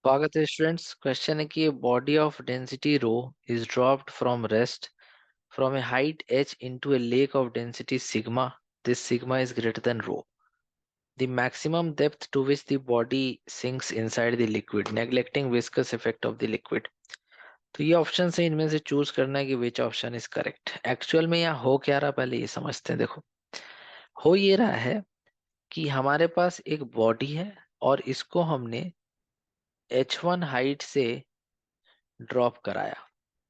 स्वागत है students. Question है कि body of density rho is dropped from rest from A height h into a lake of density sigma. This sigma is greater than rho. The maximum depth to which the body sinks inside the liquid, neglecting viscous effect of the liquid. तो ये option है, इनमें से choose करना है कि which option is correct. Actual में यहाँ हो क्या रहा, पहले ये समझते हैं। देखो, हो ये रहा है कि हमारे पास एक बॉडी है और इसको हमने h1 हाइट से ड्रॉप कराया,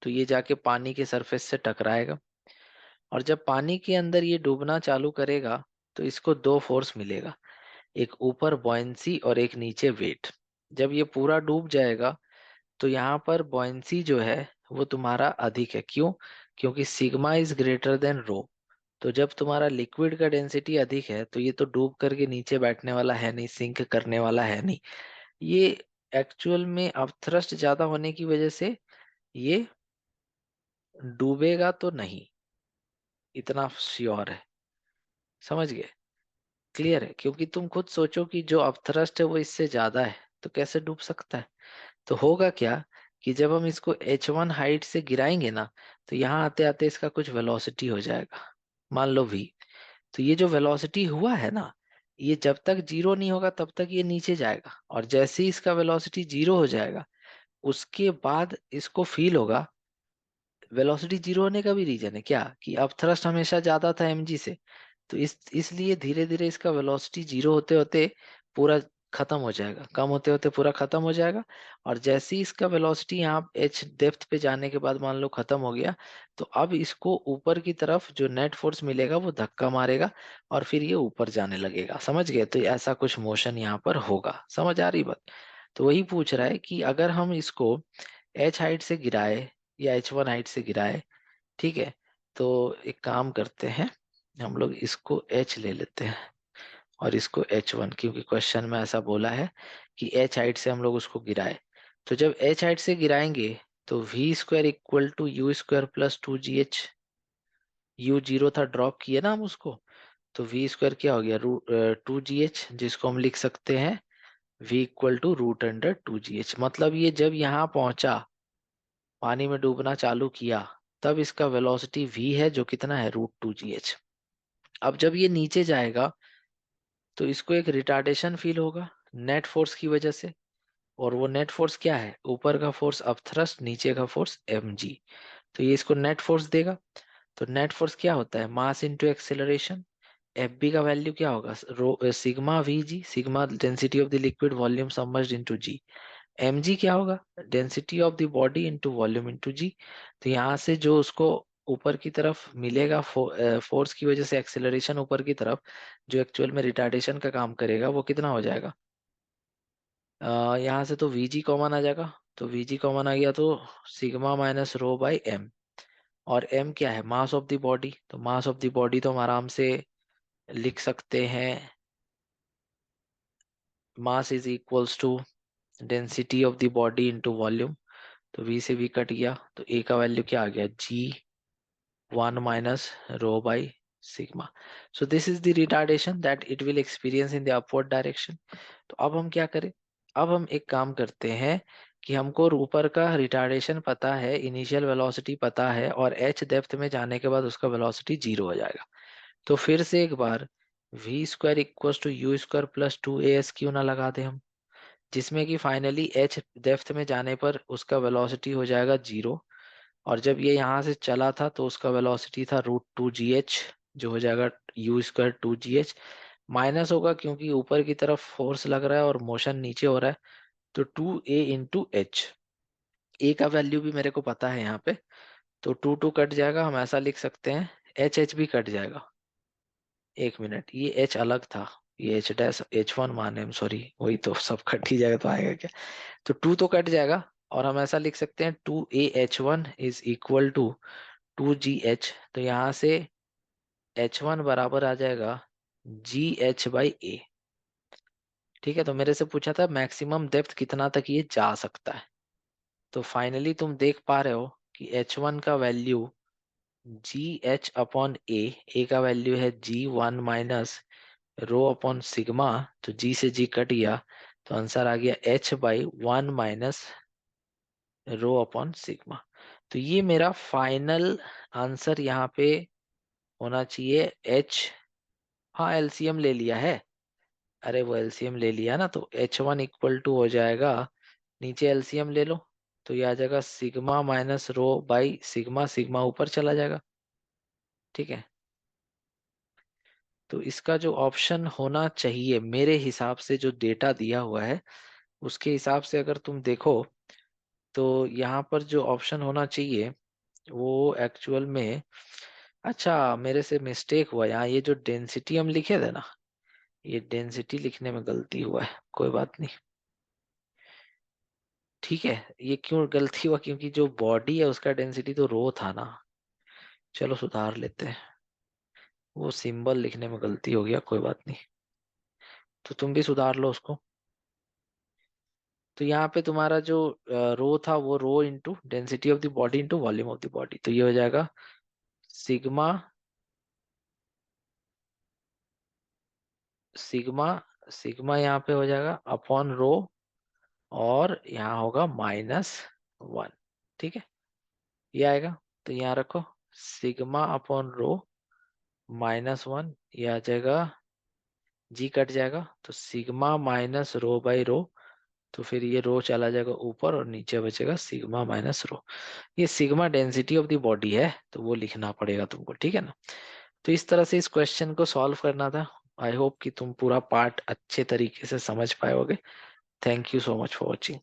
तो ये जाके पानी के सरफेस से टकराएगा। और जब पानी के अंदर ये डूबना चालू करेगा तो इसको दो फोर्स मिलेगा, एक ऊपर बॉयंसी और एक नीचे वेट। जब ये पूरा डूब जाएगा तो यहाँ पर बॉयंसी जो है वो तुम्हारा अधिक है। क्यों? क्योंकि सिग्मा इज ग्रेटर देन रो। तो जब तुम्हारा लिक्विड का डेंसिटी अधिक है तो ये तो डूब करके नीचे बैठने वाला है नहीं, सिंक करने वाला है नहीं। ये एक्चुअल में अपथ्रस्ट ज्यादा होने की वजह से ये डूबेगा तो नहीं, इतना श्योर है। समझ गए? क्लियर है? क्योंकि तुम खुद सोचो कि जो अपथ्रस्ट है वो इससे ज्यादा है, तो कैसे डूब सकता है? तो होगा क्या कि जब हम इसको h1 हाइट से गिराएंगे ना, तो यहाँ आते आते इसका कुछ वेलोसिटी हो जाएगा, मान लो v। तो ये जो वेलोसिटी हुआ है ना, ये जब तक जीरो नहीं होगा तब तक ये नीचे जाएगा, और जैसे ही इसका वेलोसिटी जीरो हो जाएगा उसके बाद इसको फील होगा। वेलोसिटी जीरो होने का भी रीजन है क्या कि अब थ्रस्ट हमेशा ज्यादा था mg से, तो इसलिए धीरे धीरे इसका वेलोसिटी जीरो होते होते पूरा खत्म हो जाएगा, कम होते होते पूरा खत्म हो जाएगा। और जैसे ही इसका वेलोसिटी यहाँ h डेप्थ पे जाने के बाद मान लो खत्म हो गया, तो अब इसको ऊपर की तरफ जो नेट फोर्स मिलेगा वो धक्का मारेगा और फिर ये ऊपर जाने लगेगा। समझ गए? तो ऐसा कुछ मोशन यहाँ पर होगा। समझ आ रही बात? तो वही पूछ रहा है कि अगर हम इसको h हाइट से गिराए या h1 हाइट से गिराए, ठीक है, तो एक काम करते हैं, हम लोग इसको h ले लेते हैं और इसको h1, क्योंकि क्वेश्चन में ऐसा बोला है कि h हाइट से हम लोग उसको गिराए। तो जब h हाइट से गिराएंगे तो v square equal to u square plus 2gh। u zero था, ड्रॉप किए ना हम उसको, तो v स्क्वायर क्या हो गया, रूट 2gh, जिसको हम लिख सकते हैं v equal to root under 2gh। मतलब ये जब यहाँ पहुंचा, पानी में डूबना चालू किया, तब इसका वेलोसिटी v है जो कितना है, रूट 2gh। अब जब ये नीचे जाएगा तो इसको एक रिटार्डेशन फील होगा नेट फोर्स की वजह से। और वो नेट फोर्स क्या है, ऊपर का फोर्स अपथ्रस्ट, नीचे का फोर्स mg। तो ये इसको नेट फोर्स देगा। तो नेट फोर्स क्या होता है, mass into acceleration. F B का वैल्यू क्या होगा, sigma V G, sigma density of the liquid volume submerged into G. M G क्या होगा, density of the body into volume into G. तो यहाँ से जो उसको ऊपर की तरफ मिलेगा फोर्स की वजह से एक्सेलरेशन ऊपर की तरफ, जो एक्चुअल में रिटार्डेशन का काम करेगा, वो कितना हो जाएगा। यहाँ से तो वी जी कॉमन आ जाएगा, तो वी जी कॉमन आ गया तो sigma minus rho by M. और एम क्या है, मास ऑफ द बॉडी। तो मास ऑफ द बॉडी तो हम आराम से लिख सकते हैं, mass is equals to density of the body into volume. तो v से v कट गया, तो a का वैल्यू क्या आ गया, g1 minus rho by sigma. So this is the retardation that it will experience in the upward direction. तो अब हम क्या करें, अब हम एक काम करते हैं कि हमको ऊपर का रिटार्डेशन पता है, इनिशियल वेलोसिटी पता है, और h डेप्थ में जाने के बाद उसका वेलोसिटी जीरो हो जाएगा। तो फिर से एक बार v square equal to u square plus 2as क्यों ना लगा दें हम, जिसमें कि फाइनली h डेप्थ में जाने पर उसका वेलोसिटी हो जाएगा जीरो। और जब ये यहाँ से चला था तो उसका वेलोसिटी था रूट 2gh, जो हो जाएगा यू स्क्वायर 2gh। माइनस होगा क्योंकि ऊपर की तरफ फोर्स लग रहा है और मोशन नीचे हो रहा है, तो 2a इंटू एच। ए का वैल्यू भी मेरे को पता है यहाँ पे, तो टू टू कट जाएगा, हम ऐसा लिख सकते हैं, एच एच भी कट जाएगा। एक मिनट, ये एच अलग था, ये एच डैश h1 माने हम, सॉरी, वही तो सब कट ही जाएगा तो आएगा क्या। तो टू तो कट जाएगा, और हम ऐसा लिख सकते हैं 2a h1 is equal to 2gh। तो यहाँ से h1 बराबर आ जाएगा gh/a। ठीक है, तो मेरे से पूछा था मैक्सिमम डेप्थ कितना तक ये जा सकता है। तो फाइनली तुम देख पा रहे हो कि h1 का वैल्यू gh/a, a का वैल्यू है g1 minus rho upon sigma, तो g से g कट गया, तो आंसर आ गया H/1 - रो अपॉन सिग्मा। तो ये मेरा फाइनल आंसर यहाँ पे होना चाहिए H। हाँ, एलसीएम ले लिया है। अरे वो एलसीएम ले लिया ना, तो H1 इक्वल टू हो जाएगा, नीचे एलसीएम ले लो तो ये आ जाएगा sigma minus rho by sigma, sigma ऊपर चला जाएगा। ठीक है, तो इसका जो ऑप्शन होना चाहिए मेरे हिसाब से, जो डेटा दिया हुआ है उसके हिसाब से अगर तुम देखो, तो यहाँ पर जो ऑप्शन होना चाहिए वो एक्चुअल में, अच्छा मेरे से मिस्टेक हुआ यहाँ, ये जो डेंसिटी हम लिखे थे ना, ये डेंसिटी लिखने में गलती हुआ है, कोई बात नहीं। ठीक है, ये क्यों गलती हुआ, क्योंकि जो बॉडी है उसका डेंसिटी तो रो था ना। चलो सुधार लेते हैं, वो सिंबल लिखने में गलती हो गया, कोई बात नहीं। तो तुम भी सुधार लो उसको। तो यहाँ पे तुम्हारा जो रो था वो rho into density of the body into volume of the body, तो ये हो जाएगा सिग्मा, सिग्मा, सिग्मा यहाँ पे हो जाएगा अपॉन रो, और यहाँ होगा -1। ठीक है, ये आएगा। तो यहाँ रखो सिग्मा अपॉन रो -1, ये आ जाएगा, जी कट जाएगा तो sigma minus rho by rho, तो फिर ये रो चला जाएगा ऊपर और नीचे बचेगा सिग्मा माइनस रो। ये sigma density of the body है, तो वो लिखना पड़ेगा तुमको, ठीक है ना। तो इस तरह से इस क्वेश्चन को सॉल्व करना था। आई होप कि तुम पूरा पार्ट अच्छे तरीके से समझ पाए होगे। Thank you so much for watching.